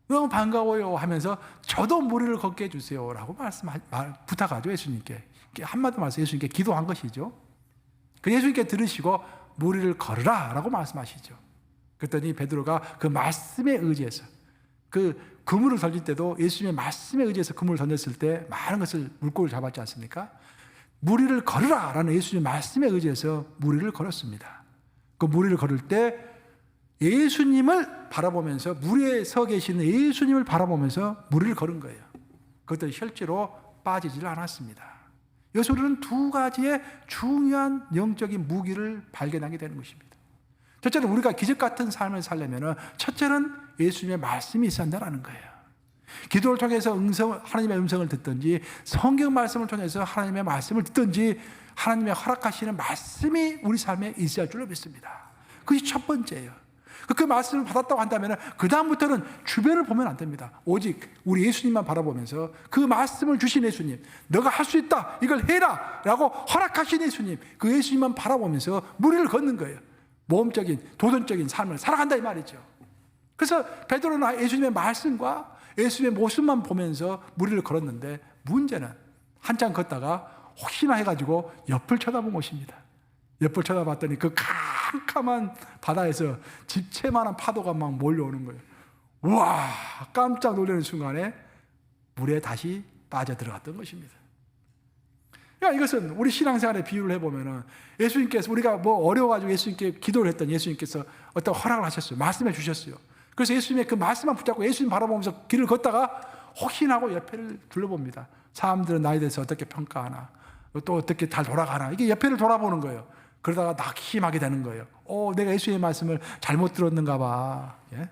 너무 반가워요 하면서 저도 무리를 걷게 해주세요 라고 부탁하죠. 예수님께 한마디 말씀, 예수님께 기도한 것이죠. 그 예수님께 들으시고 무리를 걸으라 라고 말씀하시죠. 그랬더니 베드로가 그 말씀에 의지해서, 그 그물을 던질 때도 예수님의 말씀에 의지해서 그물을 던졌을 때 많은 것을 물고기를 잡았지 않습니까? 무리를 걸으라 라는 예수님의 말씀에 의지해서 무리를 걸었습니다. 그 무리를 걸을 때 예수님을 바라보면서, 무리에 서 계시는 예수님을 바라보면서 무리를 걸은 거예요. 그것들이 실제로 빠지질 않았습니다. 여기서 우리는 2가지의 중요한 영적인 무기를 발견하게 되는 것입니다. 첫째는 우리가 기적 같은 삶을 살려면, 첫째는 예수님의 말씀이 있어야 한다는 거예요. 기도를 통해서 하나님의 음성을 듣든지 성경 말씀을 통해서 하나님의 말씀을 듣든지 하나님의 허락하시는 말씀이 우리 삶에 있어야 할 줄로 믿습니다. 그것이 첫 번째예요. 그 말씀을 받았다고 한다면 그 다음부터는 주변을 보면 안 됩니다. 오직 우리 예수님만 바라보면서 그 말씀을 주신 예수님, 너가 할 수 있다, 이걸 해라 라고 허락하신 예수님, 그 예수님만 바라보면서 무리를 걷는 거예요. 모험적인 도전적인 삶을 살아간다 이 말이죠. 그래서 베드로는 예수님의 말씀과 예수님의 모습만 보면서 무리를 걸었는데, 문제는 한참 걷다가 혹시나 해가지고 옆을 쳐다본 것입니다. 옆을 쳐다봤더니 그 캄캄한 바다에서 집채만한 파도가 막 몰려오는 거예요. 우와, 깜짝 놀라는 순간에 물에 다시 빠져들어갔던 것입니다. 그러니까 이것은 우리 신앙생활에 비유를 해보면, 예수님께서 우리가 뭐 어려워가지고 예수님께 기도를 했더니 예수님께서 어떤 허락을 하셨어요. 말씀해 주셨어요. 그래서 예수님의 그 말씀만 붙잡고 예수님 바라보면서 길을 걷다가 혹시나 하고 옆에를 둘러봅니다. 사람들은 나에 대해서 어떻게 평가하나, 또 어떻게 잘 돌아가나, 이게 옆에를 돌아보는 거예요. 그러다가 낙심하게 되는 거예요. 내가 예수님의 말씀을 잘못 들었는가 봐. 예?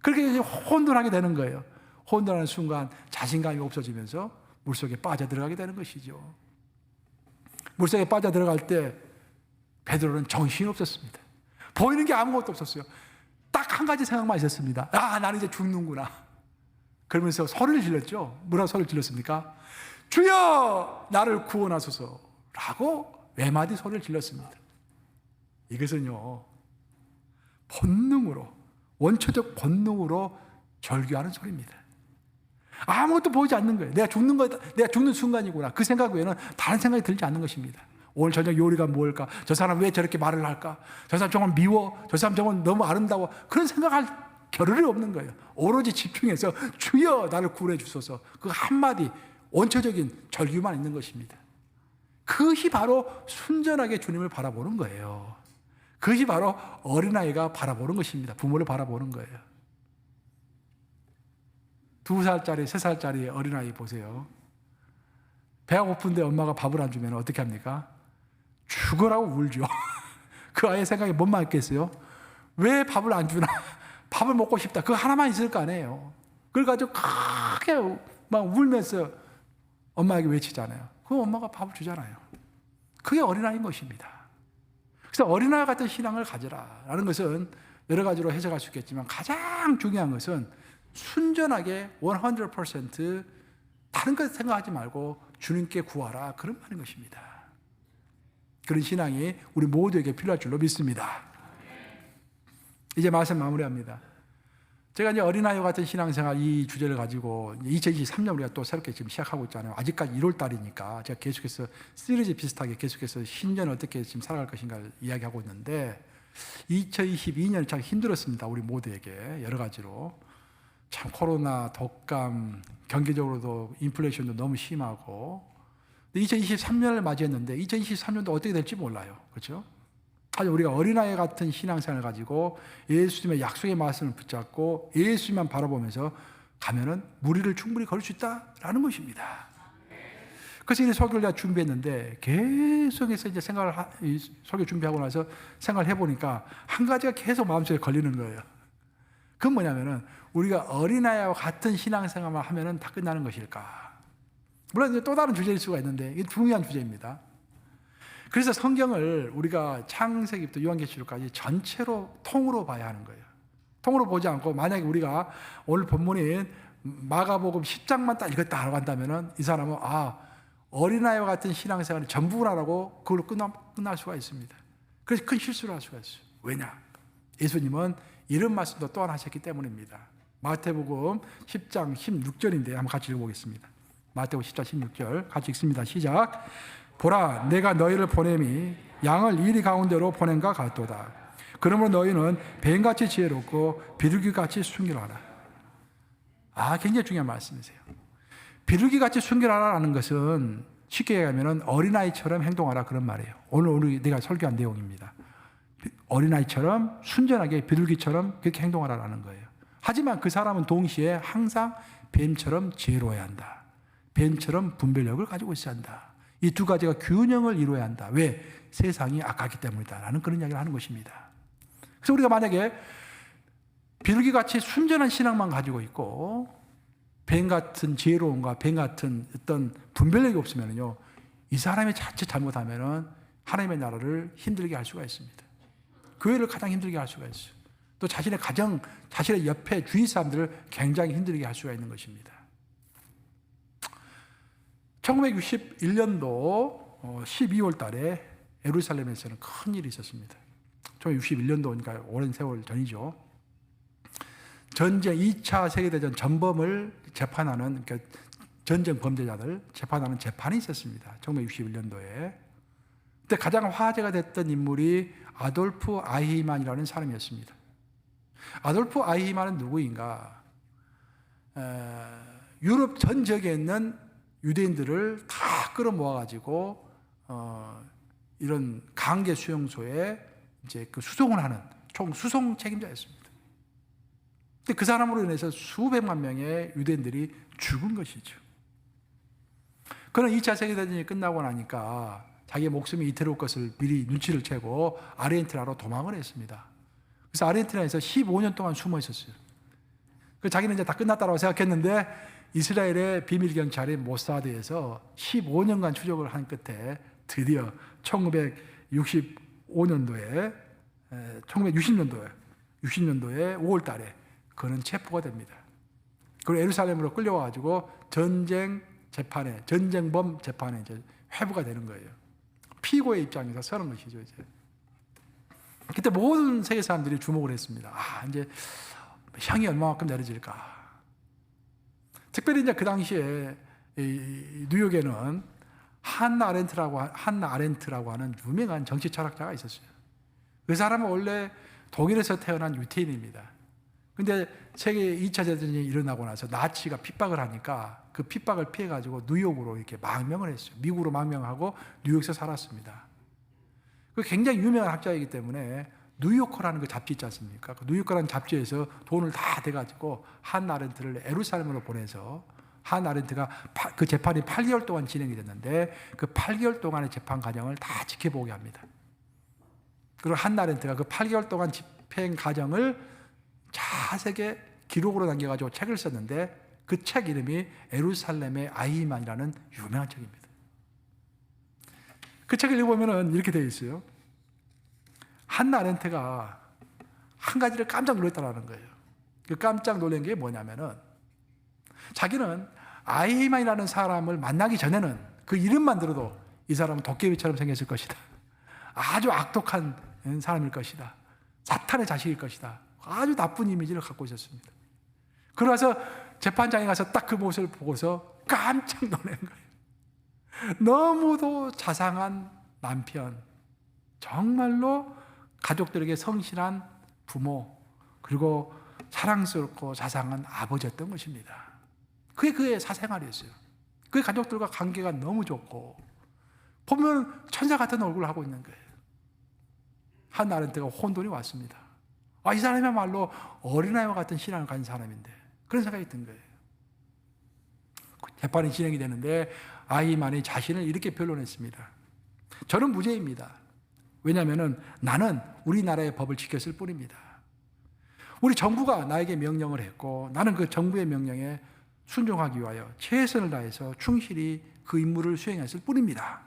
그렇게 혼돈하게 되는 거예요. 혼돈하는 순간 자신감이 없어지면서 물속에 빠져들어가게 되는 것이죠. 물속에 빠져들어갈 때 베드로는 정신이 없었습니다. 보이는 게 아무것도 없었어요. 딱 한 가지 생각만 있었습니다. 나는 이제 죽는구나. 그러면서 소리를 질렀죠. 뭐라고 소리를 질렀습니까? 주여 나를 구원하소서 라고 외마디 소리를 질렀습니다. 이것은요, 본능으로, 원초적 본능으로 절규하는 소리입니다. 아무것도 보이지 않는 거예요. 내가 죽는 순간이구나. 그 생각 외에는 다른 생각이 들지 않는 것입니다. 오늘 저녁 요리가 뭘까? 저 사람 왜 저렇게 말을 할까? 저 사람 정말 미워? 저 사람 정말 너무 아름다워? 그런 생각할 겨를이 없는 거예요. 오로지 집중해서 주여 나를 구원해 주소서, 그 한마디 원초적인 절규만 있는 것입니다. 그것이 바로 순전하게 주님을 바라보는 거예요. 그것이 바로 어린아이가 바라보는 것입니다. 부모를 바라보는 거예요. 2살짜리, 3살짜리 어린아이 보세요. 배가 고픈데 엄마가 밥을 안 주면 어떻게 합니까? 죽으라고 울죠. 그 아이의 생각이 뭔 말겠어요? 왜 밥을 안 주나? 밥을 먹고 싶다. 그거 하나만 있을 거 아니에요. 그걸 가지고 크게 막 울면서 엄마에게 외치잖아요. 그럼 엄마가 밥을 주잖아요. 그게 어린아이인 것입니다. 그래서 어린아이 같은 신앙을 가져라라는 것은 여러 가지로 해석할 수 있겠지만, 가장 중요한 것은 순전하게 100% 다른 것 생각하지 말고 주님께 구하라, 그런 말인 것입니다. 그런 신앙이 우리 모두에게 필요할 줄로 믿습니다. 이제 말씀 마무리합니다. 제가 이제 어린아이와 같은 신앙생활 이 주제를 가지고 2023년 우리가 또 새롭게 지금 시작하고 있잖아요. 아직까지 1월 달이니까 제가 계속해서 시리즈 비슷하게 계속해서 신년을 어떻게 지금 살아갈 것인가를 이야기하고 있는데, 2022년이 참 힘들었습니다. 우리 모두에게 여러 가지로. 참 코로나, 독감, 경제적으로도 인플레이션도 너무 심하고, 2023년을 맞이했는데 2023년도 어떻게 될지 몰라요. 그렇죠? 하지만 우리가 어린아이 같은 신앙생활을 가지고 예수님의 약속의 말씀을 붙잡고 예수님만 바라보면서 가면은 무리를 충분히 걸을 수 있다라는 것입니다. 그래서 이 설교를 내가 준비했는데, 계속해서 이제 설교 준비하고 나서 생각을 해보니까 한 가지가 계속 마음속에 걸리는 거예요. 그건 뭐냐면은, 우리가 어린아이와 같은 신앙생활만 하면은 다 끝나는 것일까? 물론 이제 또 다른 주제일 수가 있는데, 이게 중요한 주제입니다. 그래서 성경을 우리가 창세기부터 요한계시록까지 전체로 통으로 봐야 하는 거예요. 통으로 보지 않고, 만약에 우리가 오늘 본문인 마가복음 10장만 딱 읽었다고 한다면은 이 사람은 어린아이와 같은 신앙생활을 전부라고 그걸로 끝날 수가 있습니다. 그래서 큰 실수를 할 수가 있어요. 왜냐? 예수님은 이런 말씀도 또한 하셨기 때문입니다. 마태복음 10장 16절인데 한번 같이 읽어보겠습니다. 마태복음 10장 16절 같이 읽습니다. 시작. 보라, 내가 너희를 보냄이 양을 이리 가운데로 보낸과 같도다. 그러므로 너희는 뱀같이 지혜롭고 비둘기같이 순결하라. 굉장히 중요한 말씀이세요. 비둘기같이 순결하라는 것은 쉽게 얘기하면 어린아이처럼 행동하라, 그런 말이에요. 오늘 내가 설교한 내용입니다. 어린아이처럼 순전하게 비둘기처럼 그렇게 행동하라는 거예요. 하지만 그 사람은 동시에 항상 뱀처럼 지혜로워야 한다. 뱀처럼 분별력을 가지고 있어야 한다. 이 두 가지가 균형을 이루어야 한다. 왜? 세상이 악하기 때문이다 라는 그런 이야기를 하는 것입니다. 그래서 우리가 만약에 비둘기같이 순전한 신앙만 가지고 있고 뱀 같은 지혜로움과 뱀 같은 어떤 분별력이 없으면요, 이 사람이 자칫 잘못하면은 하나님의 나라를 힘들게 할 수가 있습니다. 교회를 가장 힘들게 할 수가 있어요. 또 자신의 가정, 자신의 옆에 주위 사람들을 굉장히 힘들게 할 수가 있는 것입니다. 1961년도 12월 달에 예루살렘에서는 큰 일이 있었습니다. 1961년도니까 오랜 세월 전이죠. 전쟁 2차 세계대전 전범을 재판하는, 그러니까 전쟁 범죄자들 재판하는 재판이 있었습니다. 1961년도에. 그때 가장 화제가 됐던 인물이 아돌프 아이히만이라는 사람이었습니다. 아돌프 아이히만은 누구인가? 유럽 전 지역에 있는 유대인들을 다 끌어모아가지고 이런 강제 수용소에 이제 그 수송을 하는 총 수송 책임자였습니다. 근데 그 사람으로 인해서 수백만 명의 유대인들이 죽은 것이죠. 그는 2차 세계대전이 끝나고 나니까 자기의 목숨이 이태로울 것을 미리 눈치를 채고 아르헨티나로 도망을 했습니다. 그래서 아르헨티나에서 15년 동안 숨어 있었어요. 자기는 이제 다 끝났다고 생각했는데 이스라엘의 비밀 경찰인 모사드에서 15년간 추적을 한 끝에 드디어 1960년도에 5월 달에 그는 체포가 됩니다. 그리고 예루살렘으로 끌려와가지고 전쟁범 재판에 이제 회부가 되는 거예요. 피고의 입장에서 서는 것이죠, 이제. 그때 모든 세계 사람들이 주목을 했습니다. 이제 형이 얼마만큼 내려질까. 특별히 이제 그 당시에 뉴욕에는 한나 아렌트라고 하는 유명한 정치 철학자가 있었어요. 그 사람은 원래 독일에서 태어난 유태인입니다. 근데 세계 2차 대전이 일어나고 나서 나치가 핍박을 하니까 그 핍박을 피해가지고 뉴욕으로 이렇게 망명을 했어요. 미국으로 망명하고 뉴욕에서 살았습니다. 그 굉장히 유명한 학자이기 때문에 뉴요커라는 그 잡지 있지 않습니까? 그 뉴요커라는 잡지에서 돈을 다 대가지고 한나 아렌트를 예루살렘으로 보내서 한나 아렌트가 그 재판이 8개월 동안 진행이 됐는데 그 8개월 동안의 재판 과정을 다 지켜보게 합니다. 그리고 한나 아렌트가 그 8개월 동안 집행 과정을 자세하게 기록으로 남겨가지고 책을 썼는데 그 책 이름이 예루살렘의 아이히만이라는 유명한 책입니다. 그 책을 읽어보면 이렇게 되어 있어요. 한나 아렌트가 한 가지를 깜짝 놀랐다는 거예요. 그 깜짝 놀란 게 뭐냐면은 자기는 아이히만이라는 사람을 만나기 전에는 그 이름만 들어도 이 사람은 도깨비처럼 생겼을 것이다. 아주 악독한 사람일 것이다. 사탄의 자식일 것이다. 아주 나쁜 이미지를 갖고 있었습니다. 그러서 재판장에 가서 딱 그 모습을 보고서 깜짝 놀란 거예요. 너무도 자상한 남편, 정말로 가족들에게 성실한 부모, 그리고 사랑스럽고 자상한 아버지였던 것입니다. 그게 그의 사생활이었어요. 그의 가족들과 관계가 너무 좋고 보면 천사 같은 얼굴을 하고 있는 거예요. 한나 아렌트가 혼돈이 왔습니다. 이 사람이야말로 어린아이와 같은 신앙을 가진 사람인데 그런 생각이 든 거예요. 재판이 진행이 되는데 아이히만이 자신을 이렇게 변론했습니다. 저는 무죄입니다. 왜냐하면 나는 우리나라의 법을 지켰을 뿐입니다. 우리 정부가 나에게 명령을 했고 나는 그 정부의 명령에 순종하기 위하여 최선을 다해서 충실히 그 임무를 수행했을 뿐입니다.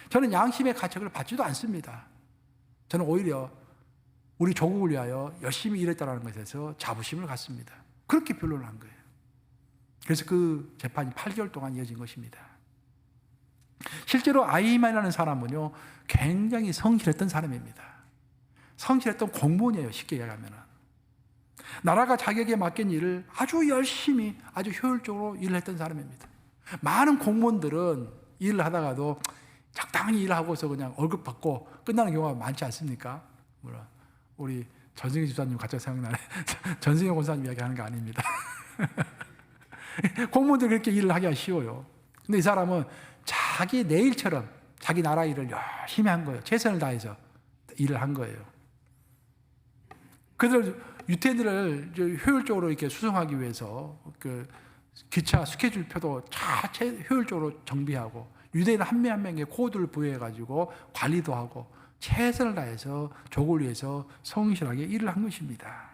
저는 양심의 가책을 받지도 않습니다. 저는 오히려 우리 조국을 위하여 열심히 일했다는 것에서 자부심을 갖습니다. 그렇게 변론을 한 거예요. 그래서 그 재판이 8개월 동안 이어진 것입니다. 실제로 아이히만이라는 사람은요, 굉장히 성실했던 사람입니다. 성실했던 공무원이에요, 쉽게 얘기하면. 나라가 자기에게 맡긴 일을 아주 열심히, 아주 효율적으로 일을 했던 사람입니다. 많은 공무원들은 일을 하다가도 적당히 일하고서 그냥 월급 받고 끝나는 경우가 많지 않습니까? 물론 우리 전승희 집사님 갑자기 생각나네. 전승희 권사님 이야기하는 거 아닙니다. 공무원들이 그렇게 일을 하기가 쉬워요. 근데 이 사람은 자기 내 일처럼 자기 나라 일을 열심히 한 거예요. 최선을 다해서 일을 한 거예요. 그들 유태인들을 효율적으로 이렇게 수송하기 위해서 그 기차 스케줄표도 다 효율적으로 정비하고 유대인 한 명 한 명에게 코드를 부여해가지고 관리도 하고 최선을 다해서 조국을 위해서 성실하게 일을 한 것입니다.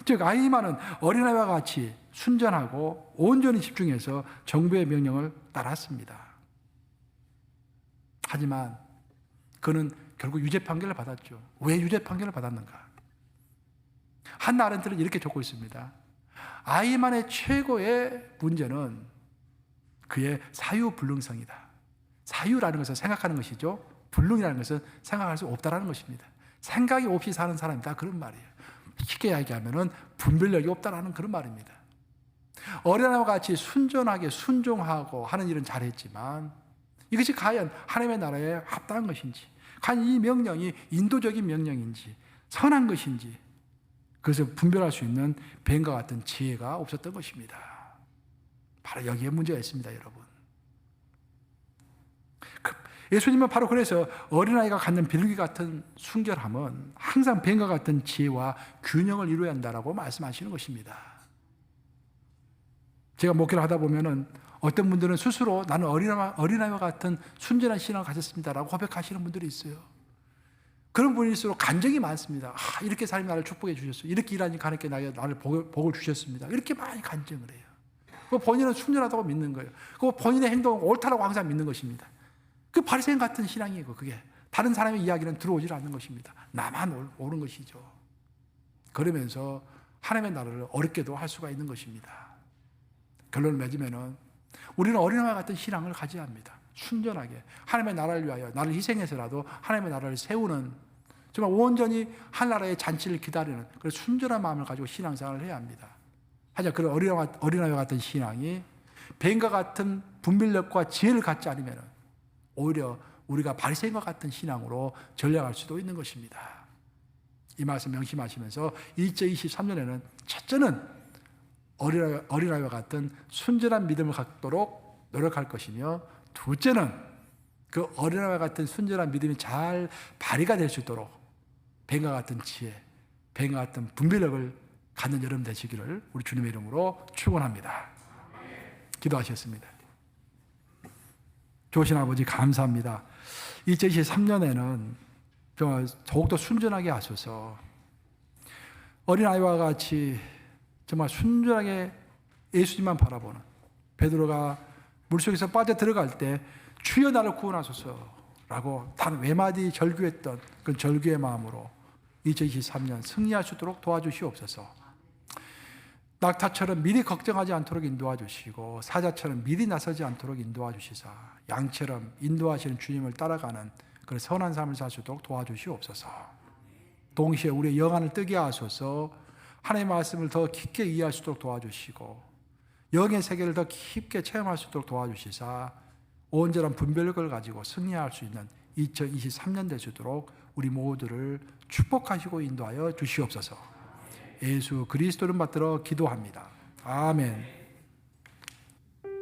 즉 아히만은 어린아이와 같이 순전하고 온전히 집중해서 정부의 명령을 따랐습니다. 하지만 그는 결국 유죄 판결을 받았죠. 왜 유죄 판결을 받았는가? 한나 아렌트는 이렇게 적고 있습니다. 아히만의 최고의 문제는 그의 사유불능성이다. 사유라는 것은 생각하는 것이죠. 불능이라는 것은 생각할 수 없다라는 것입니다. 생각이 없이 사는 사람이다, 그런 말이에요. 쉽게 얘기하면 분별력이 없다라는 그런 말입니다. 어린아이와 같이 순전하게 순종하고 하는 일은 잘했지만 이것이 과연 하나님의 나라에 합당한 것인지, 과연 이 명령이 인도적인 명령인지 선한 것인지 그것을 분별할 수 있는 뱀과 같은 지혜가 없었던 것입니다. 바로 여기에 문제가 있습니다, 여러분. 예수님은 바로 그래서 어린아이가 갖는 비둘기 같은 순결함은 항상 뱀과 같은 지혜와 균형을 이루어야 한다라고 말씀하시는 것입니다. 제가 목회를 하다 보면은 어떤 분들은 스스로 나는 어린아이와 같은 순전한 신앙을 가졌습니다라고 고백하시는 분들이 있어요. 그런 분일수록 간증이 많습니다. 이렇게 하나님 나를 축복해 주셨어요. 이렇게 일하니까 하나님께 나를 복을 주셨습니다. 이렇게 많이 간증을 해요. 그 본인은 순전하다고 믿는 거예요. 그 본인의 행동은 옳다라고 항상 믿는 것입니다. 그 바리새인 같은 신앙이고 그게 다른 사람의 이야기는 들어오질 않는 것입니다. 나만 옳은 것이죠. 그러면서 하나님의 나라를 어렵게도 할 수가 있는 것입니다. 결론을 맺으면은 우리는 어린아이와 같은 신앙을 가져야 합니다. 순전하게 하나님의 나라를 위하여 나를 희생해서라도 하나님의 나라를 세우는 정말 온전히 하나님의 잔치를 기다리는 그런 순전한 마음을 가지고 신앙생활을 해야 합니다. 하지만 그런 어린아이와 같은 신앙이 뱀과 같은 분별력과 지혜를 갖지 않으면 오히려 우리가 바리새인과 같은 신앙으로 전략할 수도 있는 것입니다. 이 말씀 명심하시면서 2023년에는 첫째는 어린아이와 같은 순전한 믿음을 갖도록 노력할 것이며 둘째는 그 어린아이와 같은 순전한 믿음이 잘 발휘가 될 수 있도록 뱀과 같은 지혜, 뱀과 같은 분별력을 갖는 여러분 되시기를 우리 주님의 이름으로 축원합니다. 기도하셨습니다. 좋으신 아버지 감사합니다. 2023년에는 더욱더 순전하게 하소서. 어린아이와 같이 정말 순전하게 예수님만 바라보는 베드로가 물속에서 빠져 들어갈 때 주여 나를 구원하소서라고 단 외마디 절규했던 그 절규의 마음으로 2023년 승리할 수 있도록 도와주시옵소서. 낙타처럼 미리 걱정하지 않도록 인도하 주시고 사자처럼 미리 나서지 않도록 인도하 주시사 양처럼 인도하시는 주님을 따라가는 그런 선한 삶을 살 수 있도록 도와주시옵소서. 동시에 우리의 영안을 뜨게 하소서. 하나님의 말씀을 더 깊게 이해할 수 있도록 도와주시고 영의 세계를 더 깊게 체험할 수 있도록 도와주시사 온전한 분별력을 가지고 승리할 수 있는 2023년 될 수 있도록 우리 모두를 축복하시고 인도하여 주시옵소서. 예수 그리스도를 받들어 기도합니다. 아멘.